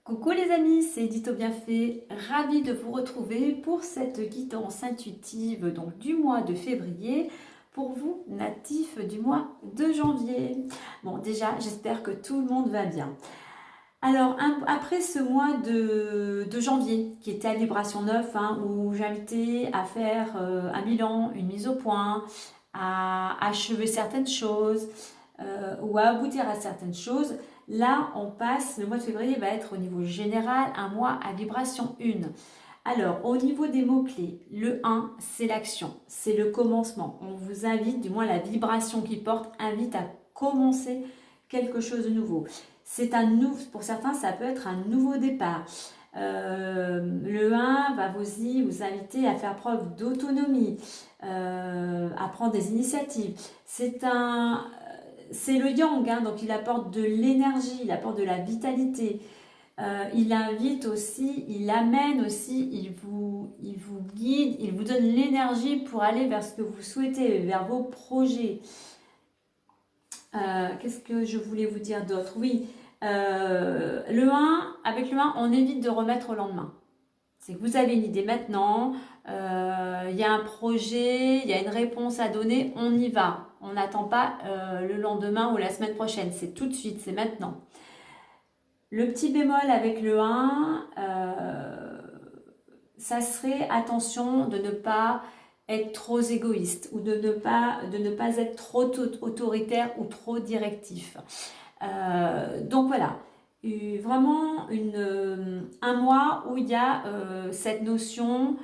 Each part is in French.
Coucou les amis, c'est Edith au Bienfait, ravie de vous retrouver pour cette guidance intuitive donc du mois de février pour vous natifs du mois de janvier. Bon, déjà j'espère que tout le monde va bien. Alors après ce mois de janvier qui était à vibration 9 où j'invitais à faire un bilan, une mise au point, à achever certaines choses ou à aboutir à certaines choses. Là, on passe, le mois de février va être au niveau général un mois à vibration 1. Alors, au niveau des mots-clés, le 1, c'est l'action, c'est le commencement. On vous invite, du moins la vibration qui porte, invite à commencer quelque chose de nouveau. C'est un nouveau, pour certains, ça peut être un nouveau départ. Le 1 va vous inviter à faire preuve d'autonomie, à prendre des initiatives. C'est le yang, donc il apporte de l'énergie, il apporte de la vitalité. Il invite aussi, il amène aussi, il vous guide, il vous donne l'énergie pour aller vers ce que vous souhaitez, vers vos projets. Qu'est-ce que je voulais vous dire d'autre? Oui, avec le 1, on évite de remettre au lendemain. C'est que vous avez une idée maintenant, il y a un projet, il y a une réponse à donner, on y va. On n'attend pas le lendemain ou la semaine prochaine, c'est tout de suite, c'est maintenant. Le petit bémol avec le 1, ça serait attention de ne pas être trop égoïste ou de ne pas être trop autoritaire ou trop directif. Donc voilà, vraiment un mois où il y a cette notion,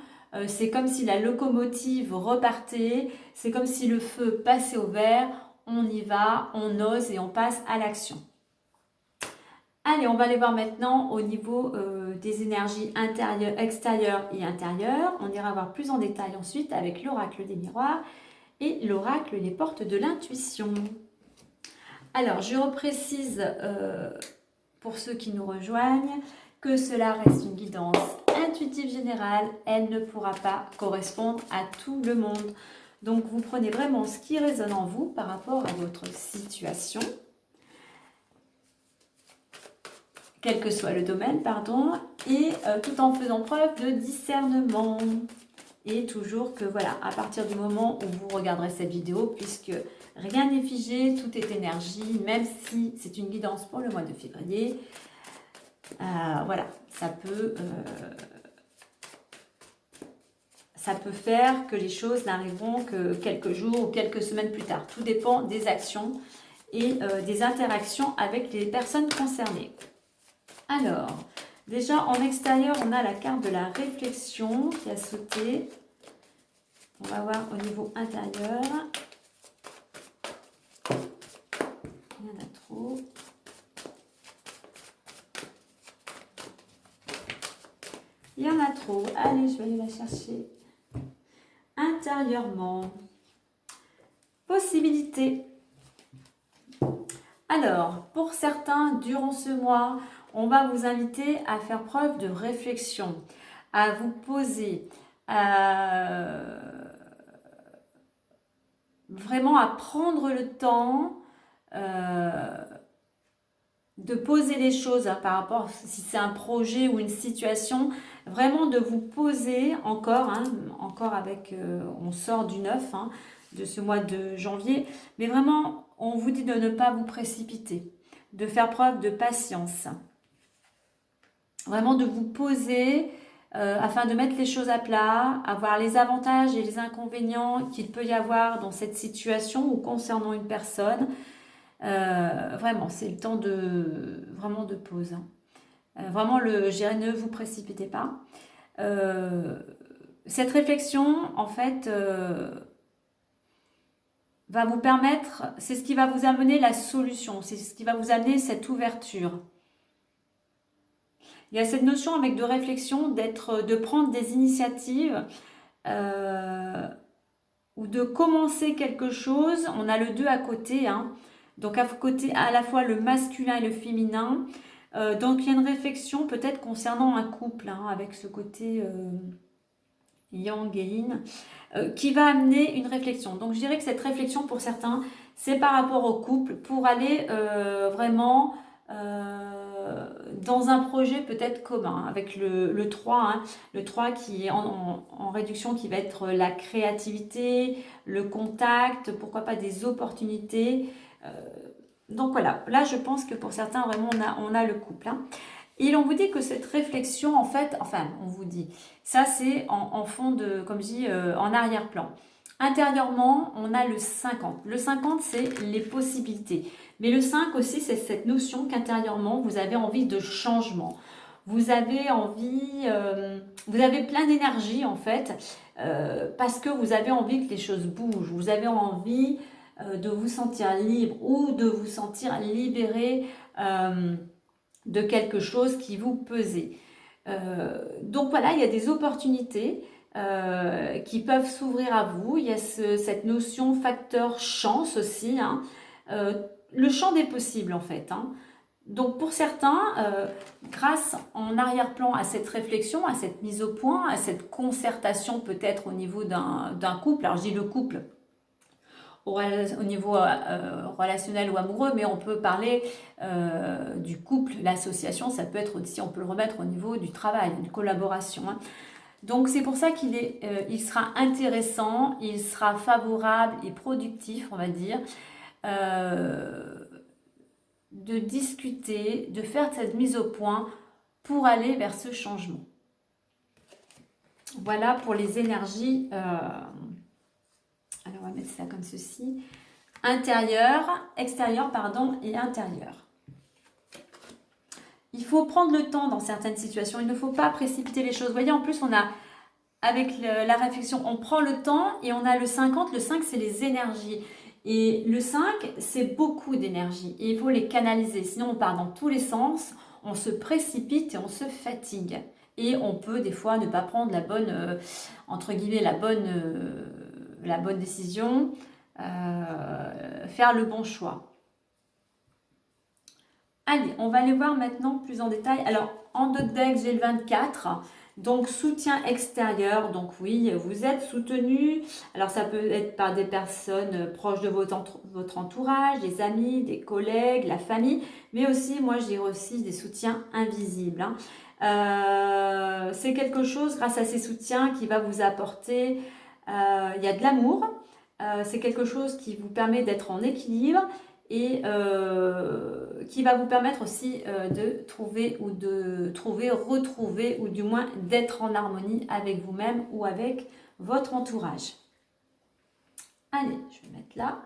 c'est comme si la locomotive repartait, c'est comme si le feu passait au vert, on y va, on ose et on passe à l'action. Allez, on va aller voir maintenant au niveau des énergies intérieures, extérieures et intérieures. On ira voir plus en détail ensuite avec l'oracle des miroirs et l'oracle des portes de l'intuition. Alors, je reprécise pour ceux qui nous rejoignent que cela reste une guidance intuitive générale. Elle ne pourra pas correspondre à tout le monde. Donc, vous prenez vraiment ce qui résonne en vous par rapport à votre situation. Quel que soit le domaine, pardon, et tout en faisant preuve de discernement. Et toujours que, voilà, à partir du moment où vous regarderez cette vidéo, puisque rien n'est figé, tout est énergie, même si c'est une guidance pour le mois de février, voilà, ça peut faire que les choses n'arriveront que quelques jours ou quelques semaines plus tard. Tout dépend des actions et des interactions avec les personnes concernées. Alors, déjà en extérieur, on a la carte de la réflexion qui a sauté. On va voir au niveau intérieur. Il y en a trop. Il y en a trop. Allez, je vais aller la chercher. Intérieurement. Possibilité. Alors, pour certains, durant ce mois, on va vous inviter à faire preuve de réflexion, à vous poser, vraiment à prendre le temps de poser les choses par rapport, si c'est un projet ou une situation, vraiment de vous poser encore avec, on sort du 9, de ce mois de janvier, mais vraiment, on vous dit de ne pas vous précipiter, de faire preuve de patience. Vraiment de vous poser afin de mettre les choses à plat, avoir les avantages et les inconvénients qu'il peut y avoir dans cette situation ou concernant une personne. Vraiment, c'est le temps de pause. Vraiment, je dirais, ne vous précipitez pas. Cette réflexion, en fait, va vous permettre, c'est ce qui va vous amener la solution, c'est ce qui va vous amener cette ouverture. Il y a cette notion avec de réflexion, de prendre des initiatives ou de commencer quelque chose. On a le 2 à côté, Donc à la fois le masculin et le féminin. Donc il y a une réflexion peut-être concernant un couple, hein, avec ce côté yang et yin, qui va amener une réflexion. Donc je dirais que cette réflexion pour certains, c'est par rapport au couple, pour aller vraiment dans un projet peut-être commun, avec le 3, hein, le 3 qui est en réduction, qui va être la créativité, le contact, pourquoi pas des opportunités. Donc voilà, là je pense que pour certains vraiment on a le couple, hein. Et on vous dit que cette réflexion, en fait, enfin, on vous dit, ça c'est en fond de, comme je dis, en arrière-plan. Intérieurement, on a le 50. Le 50, c'est les possibilités. Mais le 5 aussi, c'est cette notion qu'intérieurement, vous avez envie de changement. Vous avez envie, vous avez plein d'énergie en fait, parce que vous avez envie que les choses bougent. Vous avez envie de vous sentir libre ou de vous sentir libéré. De quelque chose qui vous pesait. Donc voilà, il y a des opportunités qui peuvent s'ouvrir à vous. Il y a cette notion facteur chance aussi, hein. Le champ des possibles en fait, hein. Donc pour certains, grâce en arrière-plan à cette réflexion, à cette mise au point, à cette concertation peut-être au niveau d'un couple, alors je dis le couple au niveau relationnel ou amoureux, mais on peut parler du couple, l'association, ça peut être aussi, on peut le remettre au niveau du travail, d'une collaboration, hein. Donc c'est pour ça il sera intéressant, il sera favorable et productif, on va dire, de discuter, de faire cette mise au point pour aller vers ce changement. Voilà pour les énergies. Alors on va mettre ça comme ceci. Extérieur, pardon, et intérieur. Il faut prendre le temps dans certaines situations. Il ne faut pas précipiter les choses. Vous voyez, en plus, on a, avec la réflexion, on prend le temps et on a le 50. Le 5, c'est les énergies. Et le 5, c'est beaucoup d'énergie. Et il faut les canaliser. Sinon, on part dans tous les sens. On se précipite et on se fatigue. Et on peut, des fois, ne pas prendre la bonne, entre guillemets, la bonne décision. Faire le bon choix. Allez, on va aller voir maintenant plus en détail. Alors, en deck, j'ai le 24. Donc, soutien extérieur. Donc, oui, vous êtes soutenu. Alors, ça peut être par des personnes proches de votre entourage, des amis, des collègues, la famille. Mais aussi, moi, je dirais aussi des soutiens invisibles, hein. C'est quelque chose, grâce à ces soutiens, qui va vous apporter... il y a de l'amour. C'est quelque chose qui vous permet d'être en équilibre et qui va vous permettre aussi de retrouver ou du moins d'être en harmonie avec vous-même ou avec votre entourage. Allez, je vais mettre là.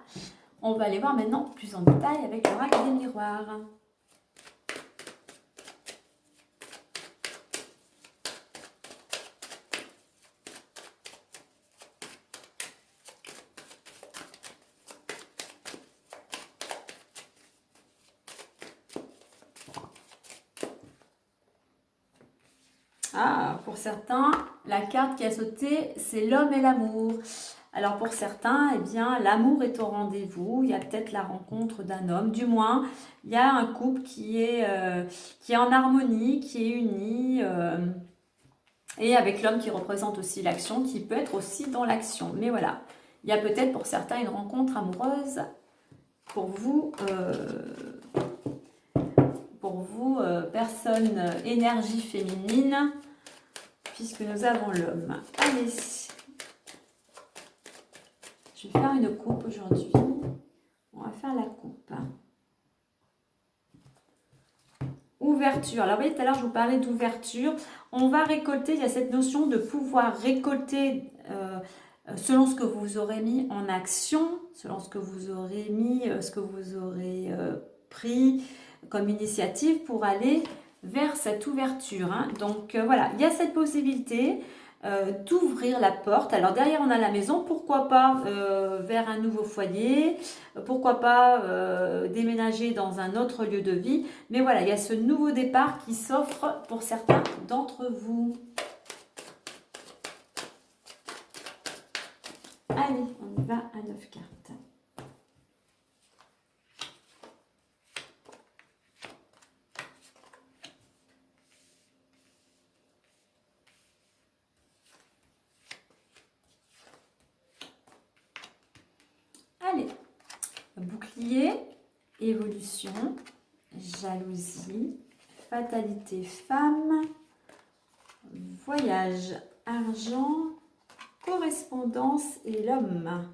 On va aller voir maintenant plus en détail avec l'oracle des miroirs. Ah, pour certains, la carte qui a sauté, c'est l'homme et l'amour. Alors pour certains, eh bien, l'amour est au rendez-vous. Il y a peut-être la rencontre d'un homme. Du moins, il y a un couple qui est en harmonie, qui est uni. Et avec l'homme qui représente aussi l'action, qui peut être aussi dans l'action. Mais voilà, il y a peut-être pour certains une rencontre amoureuse pour vous. Personne énergie féminine, puisque nous avons l'homme. Allez, je vais faire une coupe aujourd'hui. On va faire la coupe. Ouverture. Alors, vous voyez, tout à l'heure, je vous parlais d'ouverture. On va récolter, il y a cette notion de pouvoir récolter selon ce que vous aurez mis en action, selon ce que vous aurez mis, ce que vous aurez pris comme initiative pour aller vers cette ouverture, hein. Donc voilà, il y a cette possibilité d'ouvrir la porte. Alors derrière on a la maison, pourquoi pas vers un nouveau foyer, pourquoi pas déménager dans un autre lieu de vie. Mais voilà, il y a ce nouveau départ qui s'offre pour certains d'entre vous. Allez, on y va à 9 cartes. l'évolution, jalousie, fatalité femme, voyage, argent, correspondance et l'homme.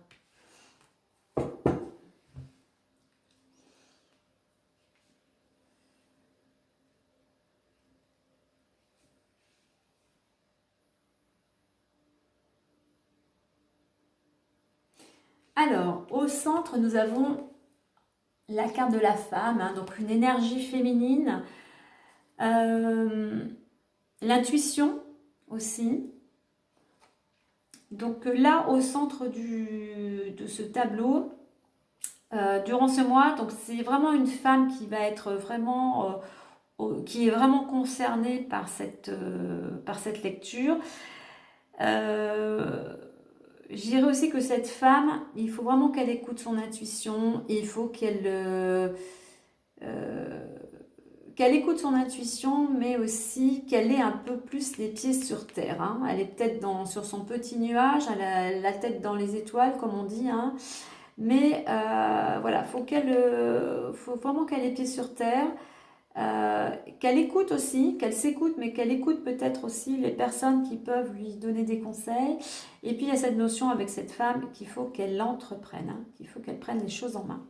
Alors, au centre, nous avons la carte de la femme, hein, donc une énergie féminine, l'intuition aussi. Donc là, au centre de ce tableau, durant ce mois, donc c'est vraiment une femme qui va être vraiment, qui est vraiment concernée par cette lecture. Je dirais aussi que cette femme, il faut vraiment qu'elle écoute son intuition, et il faut qu'elle écoute son intuition, mais aussi qu'elle ait un peu plus les pieds sur terre. Hein. Elle est peut-être sur son petit nuage, elle a la tête dans les étoiles, comme on dit. Hein. Mais voilà, faut vraiment qu'elle ait les pieds sur terre, qu'elle écoute aussi, qu'elle s'écoute, mais qu'elle écoute peut-être aussi les personnes qui peuvent lui donner des conseils. Et puis il y a cette notion avec cette femme qu'il faut qu'elle l'entreprenne, hein, qu'il faut qu'elle prenne les choses en main.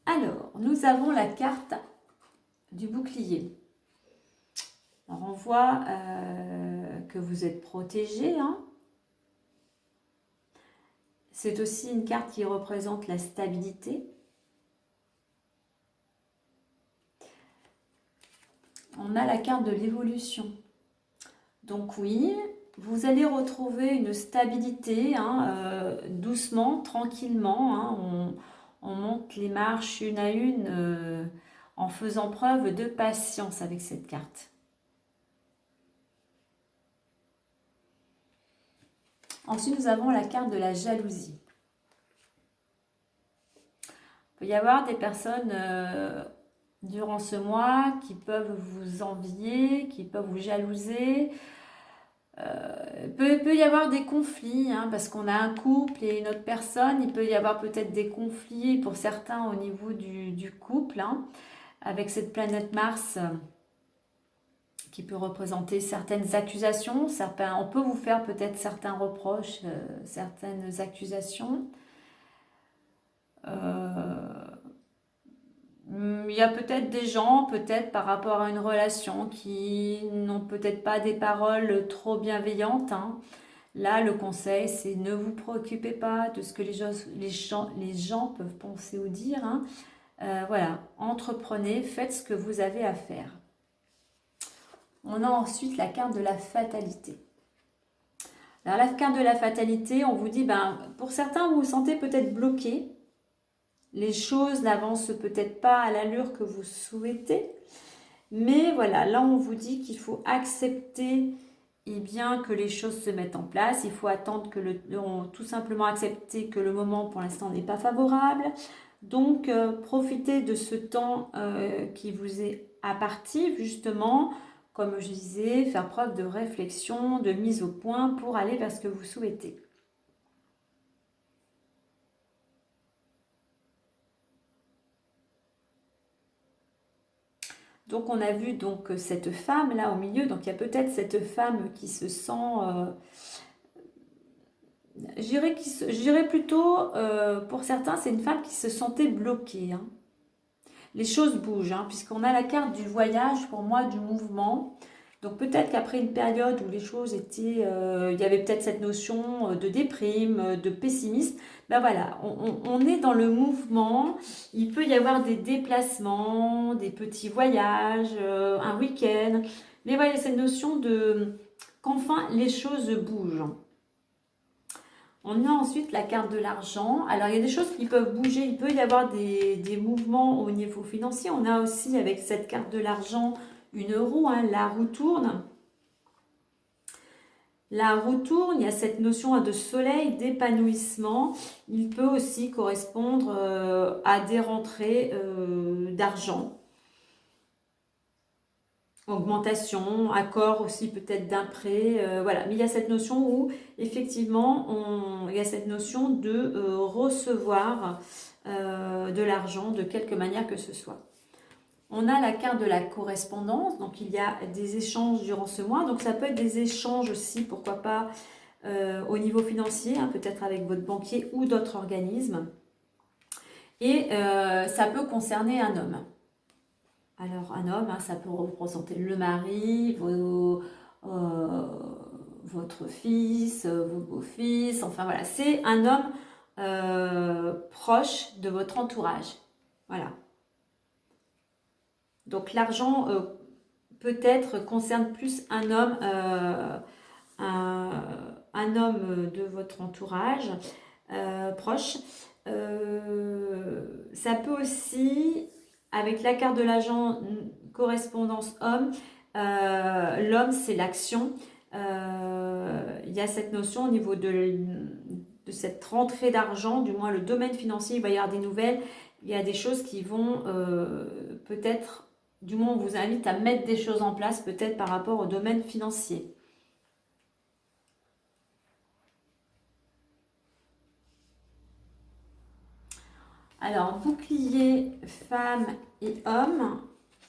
Alors, nous avons la carte du bouclier. Alors, on voit que vous êtes protégé. Hein. C'est aussi une carte qui représente la stabilité. On a la carte de l'évolution. Donc oui, vous allez retrouver une stabilité, hein, doucement, tranquillement. Hein, on monte les marches une à une en faisant preuve de patience avec cette carte. Ensuite, nous avons la carte de la jalousie. Il peut y avoir des personnes durant ce mois qui peuvent vous envier, qui peuvent vous jalouser. Peut y avoir des conflits, hein, parce qu'on a un couple et une autre personne. Il peut y avoir peut-être des conflits pour certains au niveau du couple, hein, avec cette planète Mars qui peut représenter certaines accusations. On peut vous faire peut-être certains reproches, certaines accusations. Il y a peut-être des gens, peut-être par rapport à une relation, qui n'ont peut-être pas des paroles trop bienveillantes. Hein. Là, le conseil, c'est ne vous préoccupez pas de ce que les gens peuvent penser ou dire. Hein. Voilà, entreprenez, faites ce que vous avez à faire. On a ensuite la carte de la fatalité. Alors, la carte de la fatalité, on vous dit, pour certains, vous vous sentez peut-être bloqué. Les choses n'avancent peut-être pas à l'allure que vous souhaitez. Mais voilà, là, on vous dit qu'il faut accepter bien que les choses se mettent en place. Il faut attendre tout simplement accepter que le moment, pour l'instant, n'est pas favorable. Donc, profitez de ce temps qui vous est imparti, justement, comme je disais, faire preuve de réflexion, de mise au point pour aller vers ce que vous souhaitez. Donc, on a vu donc cette femme là au milieu. Donc, il y a peut-être cette femme qui se sent... je dirais plutôt, pour certains, c'est une femme qui se sentait bloquée. Hein. Les choses bougent, hein, puisqu'on a la carte du voyage, pour moi, du mouvement. Donc peut-être qu'après une période où les choses étaient... il y avait peut-être cette notion de déprime, de pessimisme. Ben voilà, on est dans le mouvement. Il peut y avoir des déplacements, des petits voyages, un week-end. Mais voilà, cette notion qu'enfin les choses bougent. On a ensuite la carte de l'argent. Alors, il y a des choses qui peuvent bouger. Il peut y avoir des mouvements au niveau financier. On a aussi, avec cette carte de l'argent, une roue. Hein, la roue tourne. La roue tourne. Il y a cette notion de soleil, d'épanouissement. Il peut aussi correspondre à des rentrées d'argent. augmentation, accord aussi peut-être d'un prêt, voilà. Mais il y a cette notion où effectivement, il y a cette notion de recevoir de l'argent de quelque manière que ce soit. On a la carte de la correspondance, donc il y a des échanges durant ce mois. Donc ça peut être des échanges aussi, pourquoi pas, au niveau financier, hein, peut-être avec votre banquier ou d'autres organismes. Et ça peut concerner un homme. Alors un homme, hein, ça peut représenter le mari, votre fils, vos beaux-fils, enfin voilà, c'est un homme proche de votre entourage. Voilà. Donc l'argent peut-être concerne plus un homme de votre entourage proche. Ça peut aussi, avec la carte de l'agent correspondance homme, l'homme c'est l'action. Il y a cette notion au niveau de cette rentrée d'argent, du moins le domaine financier, il va y avoir des nouvelles, il y a des choses qui vont peut-être, du moins on vous invite à mettre des choses en place peut-être par rapport au domaine financier. Alors, bouclier, femme et homme.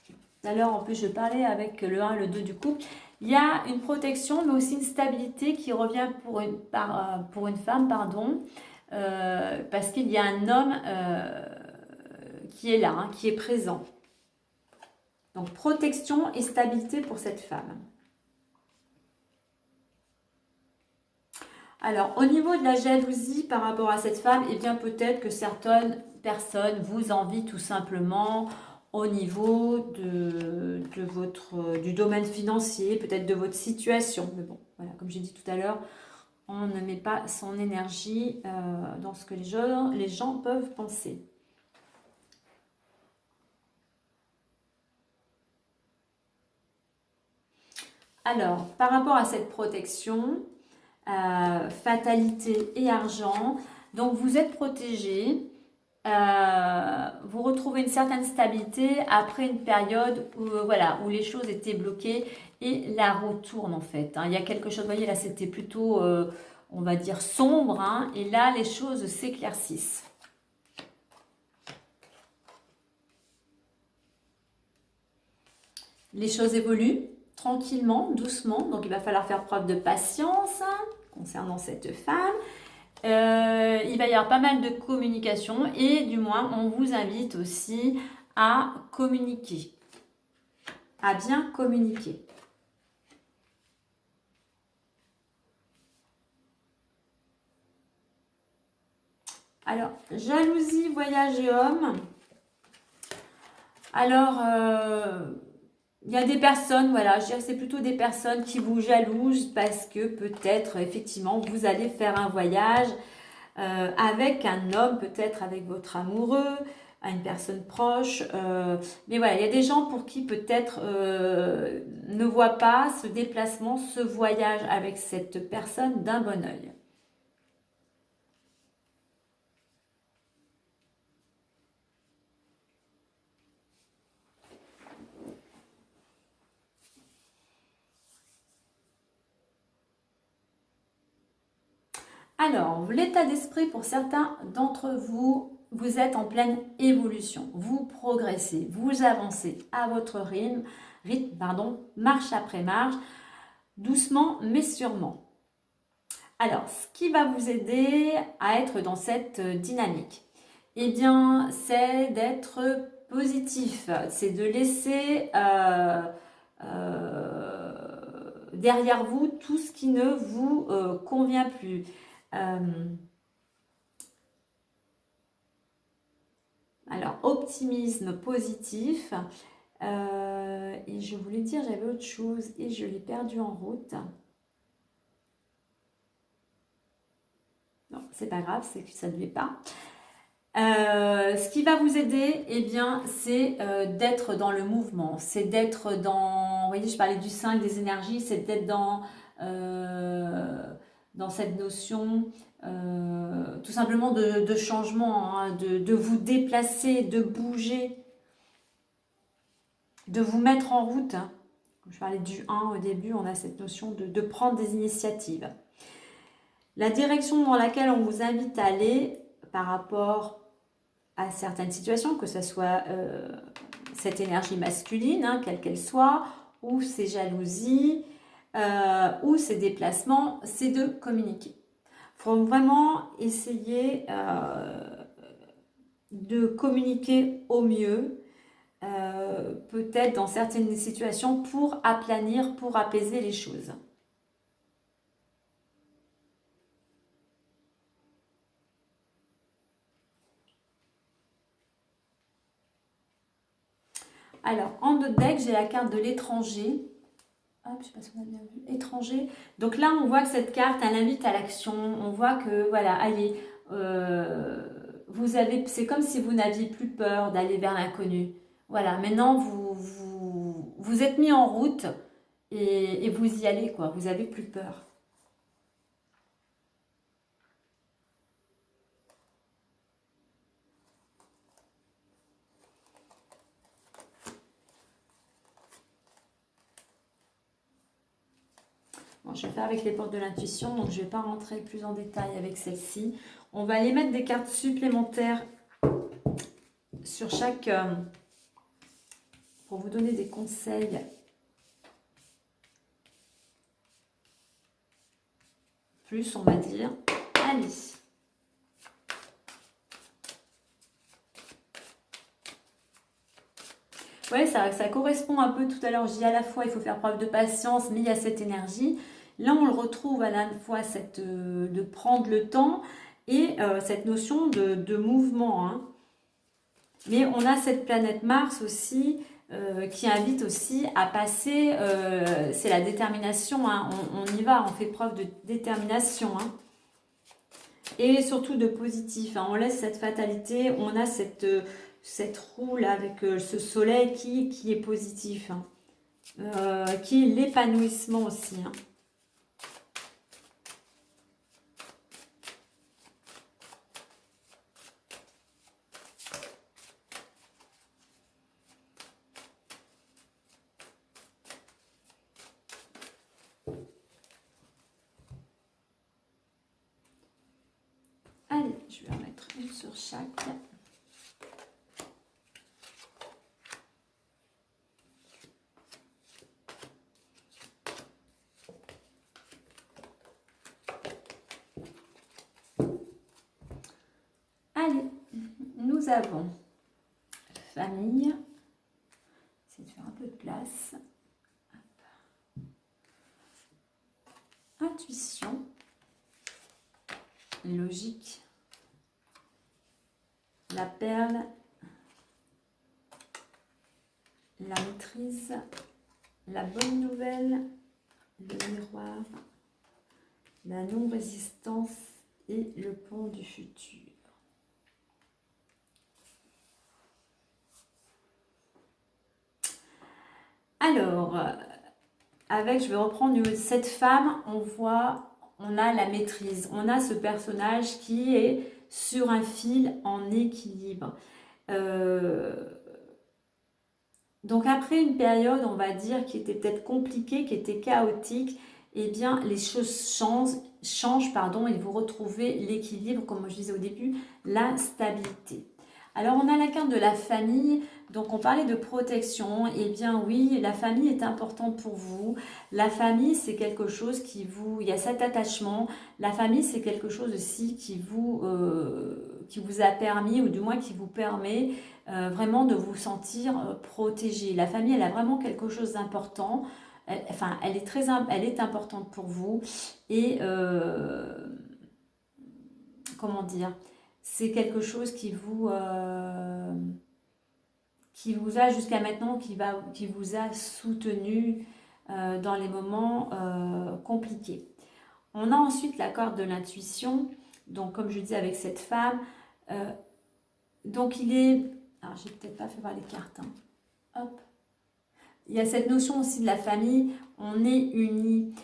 Tout à l'heure, en plus, je parlais avec le 1 et le 2 du couple. Il y a une protection, mais aussi une stabilité qui revient pour une femme, pardon, parce qu'il y a un homme qui est là, hein, qui est présent. Donc, protection et stabilité pour cette femme. Alors, au niveau de la jalousie par rapport à cette femme, eh bien, peut-être que certaines personnes vous envient tout simplement au niveau du domaine financier, peut-être de votre situation. Mais bon, voilà, comme j'ai dit tout à l'heure, on ne met pas son énergie dans ce que les gens peuvent penser. Alors, par rapport à cette protection, fatalité et argent, donc vous êtes protégé. Vous retrouvez une certaine stabilité après une période où, voilà, où les choses étaient bloquées et la roue tourne en fait. Hein. Il y a quelque chose, vous voyez là c'était plutôt, on va dire, sombre, hein, et là les choses s'éclaircissent. Les choses évoluent tranquillement, doucement, donc il va falloir faire preuve de patience hein, concernant cette femme. Il va y avoir pas mal de communication et du moins on vous invite aussi à communiquer, à bien communiquer. Alors, jalousie, voyage et homme. Alors, il y a des personnes, voilà, je dirais que c'est plutôt des personnes qui vous jalousent parce que peut-être, effectivement, vous allez faire un voyage avec un homme, peut-être avec votre amoureux, à une personne proche. Mais voilà, il y a des gens pour qui peut-être ne voient pas ce déplacement, ce voyage avec cette personne d'un bon œil. Alors, l'état d'esprit pour certains d'entre vous, vous êtes en pleine évolution. Vous progressez, vous avancez à votre rythme, marche après marche, doucement mais sûrement. Alors, ce qui va vous aider à être dans cette dynamique, eh bien, c'est d'être positif, c'est de laisser derrière vous tout ce qui ne vous convient plus. Alors, optimisme positif. Et je voulais dire, j'avais autre chose et je l'ai perdu en route. Non, c'est pas grave, c'est que ça ne l'est pas. Ce qui va vous aider, eh bien, c'est d'être dans le mouvement, c'est d'être dans, vous voyez, je parlais du 5 des énergies, c'est d'être dans cette notion tout simplement de changement, hein, de vous déplacer, de bouger, de vous mettre en route. Hein. je parlais du 1 au début, on a cette notion de prendre des initiatives. La direction dans laquelle on vous invite à aller par rapport à certaines situations, que ce soit cette énergie masculine, hein, quelle qu'elle soit, ou ces jalousies, ou ces déplacements, c'est de communiquer. Il faut vraiment essayer de communiquer au mieux, peut-être dans certaines situations pour aplanir, pour apaiser les choses. Alors, en deux deck, j'ai la carte de l'étranger. Hop, je ne sais pas si on a bien vu. Étranger. Donc là, on voit que cette carte, elle invite à l'action. On voit que, voilà, allez, c'est comme si vous n'aviez plus peur d'aller vers l'inconnu. Voilà, maintenant, vous êtes mis en route et vous y allez, quoi. Vous n'avez plus peur. Bon, je vais faire avec les portes de l'intuition, donc je ne vais pas rentrer plus en détail avec celle-ci. On va aller mettre des cartes supplémentaires sur chaque... pour vous donner des conseils. Plus, on va dire. Allez. Oui, ça correspond un peu tout à l'heure. Je dis à la fois, il faut faire preuve de patience, mais il y a cette énergie. Là, on le retrouve à la fois de prendre le temps et cette notion de mouvement. Hein. Mais on a cette planète Mars aussi qui invite aussi à passer, c'est la détermination. Hein. On y va, on fait preuve de détermination. Hein. Et surtout de positif. Hein. On laisse cette fatalité, on a cette roue là avec ce soleil qui est positif. Hein. Qui est l'épanouissement aussi. Hein. Allez, je vais en mettre une sur chaque. Allez, nous avons famille. Essayez de faire un peu de place. Hop. Intuition. Logique. La perle. La maîtrise. La bonne nouvelle. Le miroir. La non-résistance et le pont du futur. Alors, je vais reprendre cette femme, on a la maîtrise, on a ce personnage qui est sur un fil en équilibre. Donc après une période, on va dire, qui était peut-être compliquée, qui était chaotique, eh bien les choses changent et vous retrouvez l'équilibre, comme je disais au début, la stabilité. Alors on a la carte de la famille, donc on parlait de protection, eh bien oui, la famille est importante pour vous. La famille c'est quelque chose il y a cet attachement, la famille c'est quelque chose aussi qui vous a permis, ou du moins qui vous permet vraiment de vous sentir protégé. La famille elle a vraiment quelque chose d'important, elle est importante pour vous et comment dire, c'est quelque chose qui vous a jusqu'à maintenant, qui vous a soutenu dans les moments compliqués. On a ensuite la carte de l'intuition, donc comme je dis avec cette femme, donc il est, alors j'ai peut-être pas fait voir les cartes, hein. Hop. Il y a cette notion aussi de la famille, on est unis.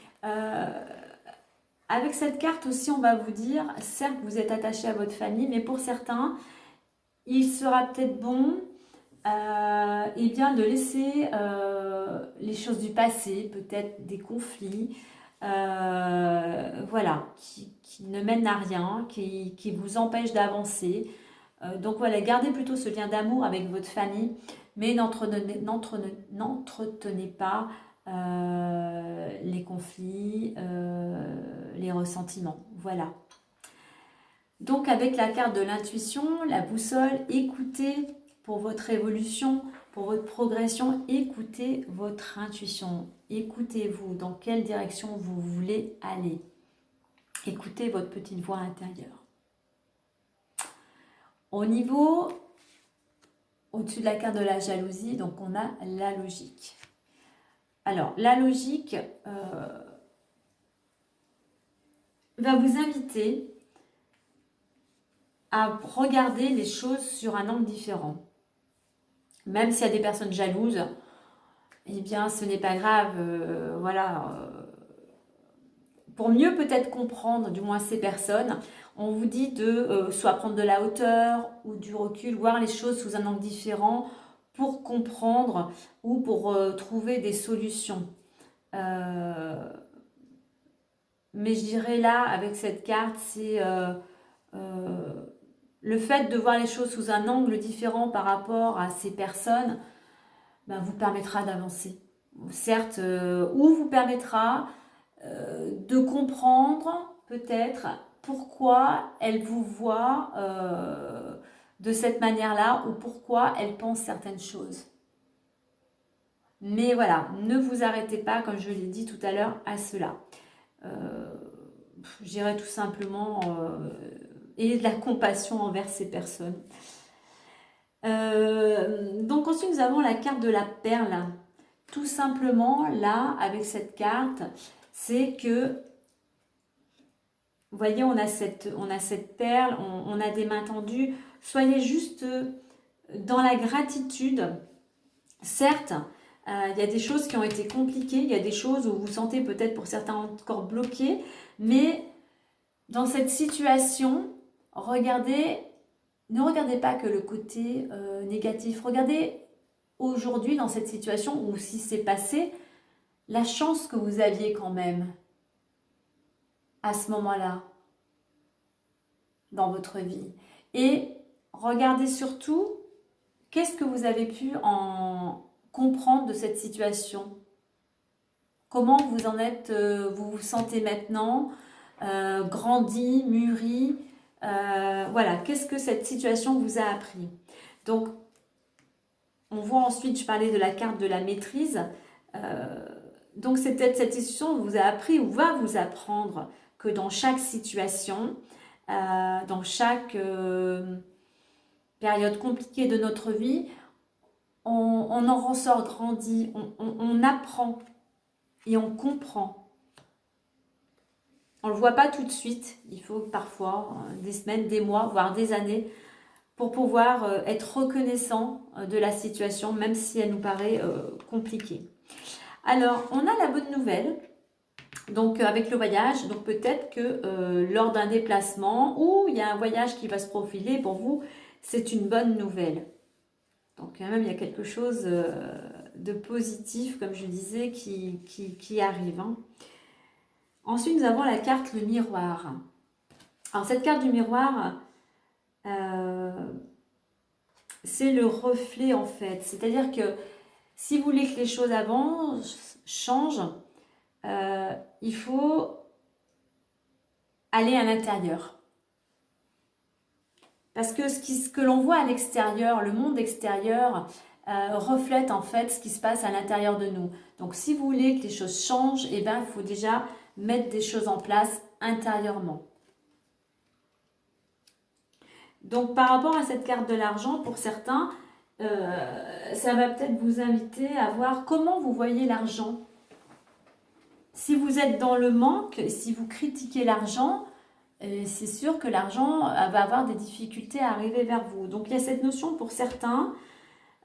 Avec cette carte aussi, on va vous dire, certes, vous êtes attaché à votre famille, mais pour certains, il sera peut-être bon et bien de laisser les choses du passé, peut-être des conflits, voilà, qui ne mènent à rien, qui vous empêchent d'avancer. Donc voilà, gardez plutôt ce lien d'amour avec votre famille, mais n'entretenez pas les conflits, les ressentiments. Voilà. Donc avec la carte de l'intuition, la boussole, écoutez pour votre évolution, pour votre progression, écoutez votre intuition. Écoutez-vous dans quelle direction vous voulez aller. Écoutez votre petite voix intérieure. Au-dessus de la carte de la jalousie, donc on a la logique. Alors, la logique va vous inviter à regarder les choses sur un angle différent. Même s'il y a des personnes jalouses, eh bien, ce n'est pas grave, voilà. Pour mieux peut-être comprendre, du moins ces personnes, on vous dit de soit prendre de la hauteur ou du recul, voir les choses sous un angle différent pour comprendre ou pour trouver des solutions. Mais je dirais là, avec cette carte, c'est le fait de voir les choses sous un angle différent par rapport à ces personnes, ben, vous permettra d'avancer. Certes, ou vous permettra de comprendre peut-être pourquoi elles vous voient de cette manière-là ou pourquoi elles pensent certaines choses. Mais voilà, ne vous arrêtez pas, comme je l'ai dit tout à l'heure, à cela. Je dirais tout simplement ayez de la compassion envers ces personnes. Donc ensuite, nous avons la carte de la perle. Tout simplement, là, avec cette carte, c'est que, vous voyez, on a cette perle, on a des mains tendues. Soyez juste dans la gratitude. Certes, il y a des choses qui ont été compliquées, il y a des choses où vous vous sentez peut-être pour certains encore bloqués, mais dans cette situation, ne regardez pas que le côté négatif. Regardez aujourd'hui dans cette situation où si c'est passé, la chance que vous aviez quand même à ce moment-là dans votre vie. Et regardez surtout qu'est-ce que vous avez pu en comprendre de cette situation. Comment vous en êtes, vous vous sentez maintenant, grandi, mûri, voilà, qu'est-ce que cette situation vous a appris. Donc, on voit ensuite, je parlais de la carte de la maîtrise, donc c'est peut-être cette situation vous a appris ou va vous apprendre que dans chaque situation, dans chaque période compliquée de notre vie, on en ressort grandi, on apprend et on comprend. On ne le voit pas tout de suite, il faut parfois des semaines, des mois, voire des années pour pouvoir être reconnaissant de la situation, même si elle nous paraît compliquée. Alors, on a la bonne nouvelle, donc avec le voyage, donc peut-être que lors d'un déplacement ou il y a un voyage qui va se profiler pour vous, c'est une bonne nouvelle. Donc quand même, il y a quelque chose de positif, comme je disais, qui arrive. Hein. Ensuite, nous avons la carte le miroir. Alors cette carte du miroir, c'est le reflet en fait. C'est-à-dire que si vous voulez que les choses avancent, changent, il faut aller à l'intérieur. Parce que ce que l'on voit à l'extérieur, le monde extérieur, reflète en fait ce qui se passe à l'intérieur de nous. Donc si vous voulez que les choses changent, eh ben, il faut déjà mettre des choses en place intérieurement. Donc par rapport à cette carte de l'argent, pour certains, ça va peut-être vous inviter à voir comment vous voyez l'argent. Si vous êtes dans le manque, si vous critiquez l'argent, c'est sûr que l'argent va avoir des difficultés à arriver vers vous. Donc il y a cette notion pour certains,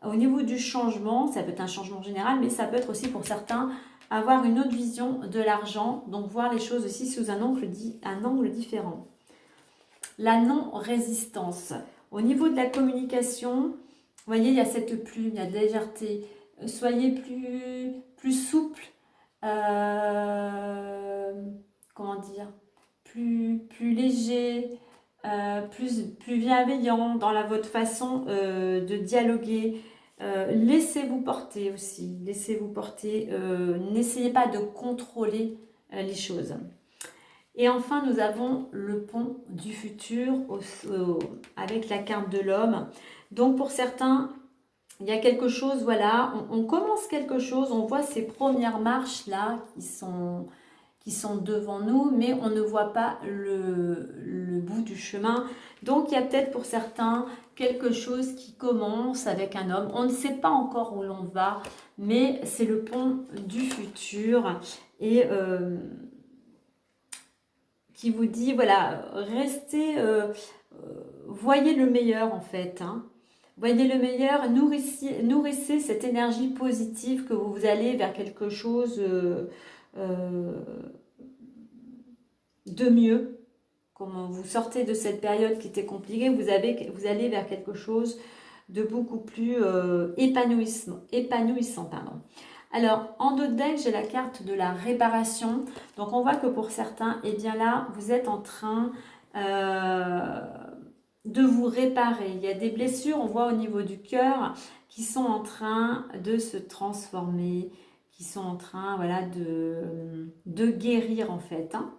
au niveau du changement, ça peut être un changement général, mais ça peut être aussi pour certains avoir une autre vision de l'argent, donc voir les choses aussi sous un angle différent. La non-résistance. Au niveau de la communication, voyez, il y a cette plume, il y a de la légèreté. Soyez plus souple, comment dire, plus léger, plus bienveillant dans votre façon de dialoguer. Laissez-vous porter aussi, laissez-vous porter. N'essayez pas de contrôler les choses. Et enfin, nous avons le pont du futur avec la carte de l'homme. Donc pour certains, il y a quelque chose, voilà, on commence quelque chose, on voit ces premières marches là qui sont devant nous, mais on ne voit pas le bout du chemin. Donc il y a peut-être pour certains quelque chose qui commence avec un homme. On ne sait pas encore où l'on va, mais c'est le pont du futur et qui vous dit, voilà, restez, voyez le meilleur en fait, hein. Voyez le meilleur, nourrissez cette énergie positive que vous allez vers quelque chose de mieux. Comme vous sortez de cette période qui était compliquée, vous allez vers quelque chose de beaucoup plus épanouissant. Pardon. Alors, en dos de deck, j'ai la carte de la réparation. Donc, on voit que pour certains, eh bien là, vous êtes en train de vous réparer. Il y a des blessures, on voit au niveau du cœur, qui sont en train de se transformer, qui sont en train, voilà, de guérir en fait, hein.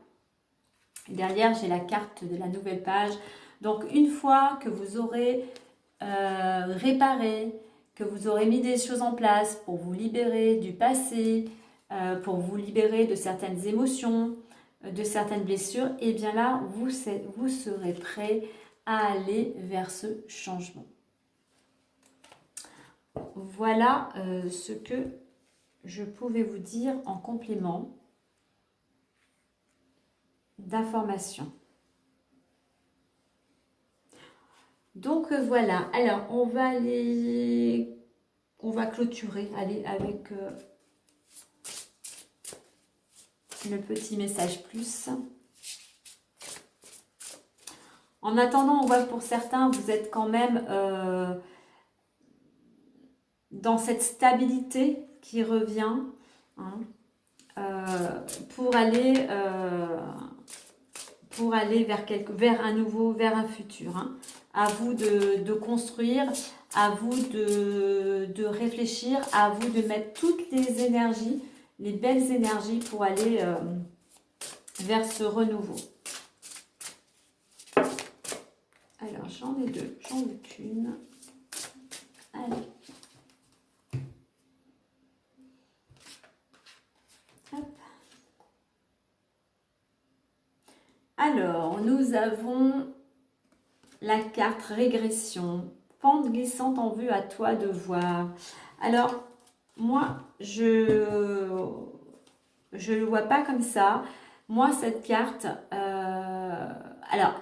Derrière, j'ai la carte de la nouvelle page. Donc, une fois que vous aurez réparé, que vous aurez mis des choses en place pour vous libérer du passé, pour vous libérer de certaines émotions, de certaines blessures, et bien là, vous serez prêt à aller vers ce changement. Voilà ce que je pouvais vous dire en complément d'information. Donc voilà, alors on va clôturer, aller avec le petit message plus. En attendant, on voit que pour certains, vous êtes quand même dans cette stabilité qui revient, hein, pour aller vers un futur, hein. À vous de construire, à vous de réfléchir, à vous de mettre toutes les énergies, les belles énergies pour aller vers ce renouveau. Alors, j'en ai deux, j'en veux qu'une. Allez. Hop. Alors, nous avons la carte régression, pente glissante en vue, à toi de voir. Alors, moi, je le vois pas comme ça. Moi, cette carte, alors,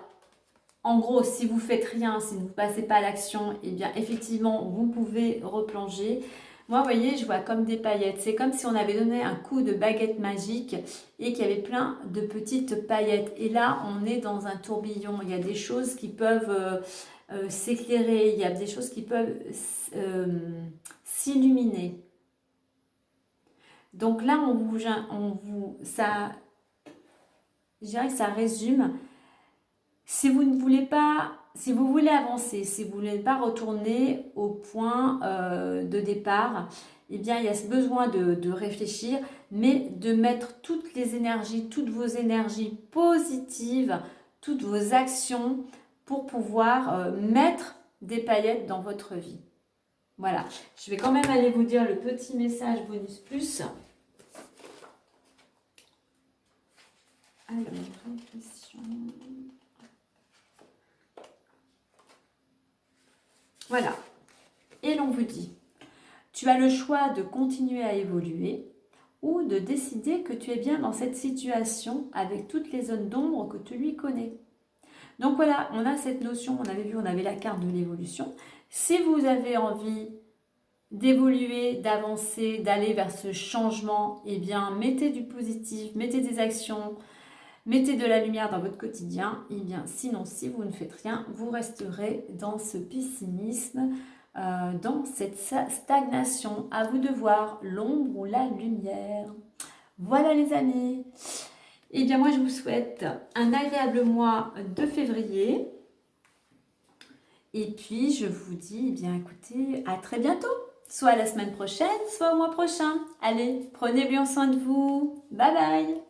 en gros, si vous faites rien, si vous ne passez pas à l'action, eh bien, effectivement, vous pouvez replonger. Moi, vous voyez, je vois comme des paillettes. C'est comme si on avait donné un coup de baguette magique et qu'il y avait plein de petites paillettes. Et là, on est dans un tourbillon. Il y a des choses qui peuvent s'éclairer. Il y a des choses qui peuvent s'illuminer. Donc là, je dirais que ça résume. Si vous ne voulez pas, si vous voulez avancer, si vous ne voulez pas retourner au point de départ, eh bien, il y a ce besoin de réfléchir, mais de mettre toutes les énergies, toutes vos énergies positives, toutes vos actions pour pouvoir mettre des paillettes dans votre vie. Voilà, je vais quand même aller vous dire le petit message bonus plus. Alors, réflexion. Voilà. Et l'on vous dit, tu as le choix de continuer à évoluer ou de décider que tu es bien dans cette situation avec toutes les zones d'ombre que tu lui connais. Donc voilà, on a cette notion, on avait la carte de l'évolution. Si vous avez envie d'évoluer, d'avancer, d'aller vers ce changement, eh bien, mettez du positif, mettez des actions, mettez de la lumière dans votre quotidien. Eh bien, sinon, si vous ne faites rien, vous resterez dans ce pessimisme dans cette stagnation. À vous de voir l'ombre ou la lumière. Voilà les amis. Et bien moi je vous souhaite un agréable mois de février. Et puis je vous dis, eh bien écoutez, à très bientôt. Soit la semaine prochaine, soit au mois prochain. Allez, prenez bien soin de vous. Bye bye.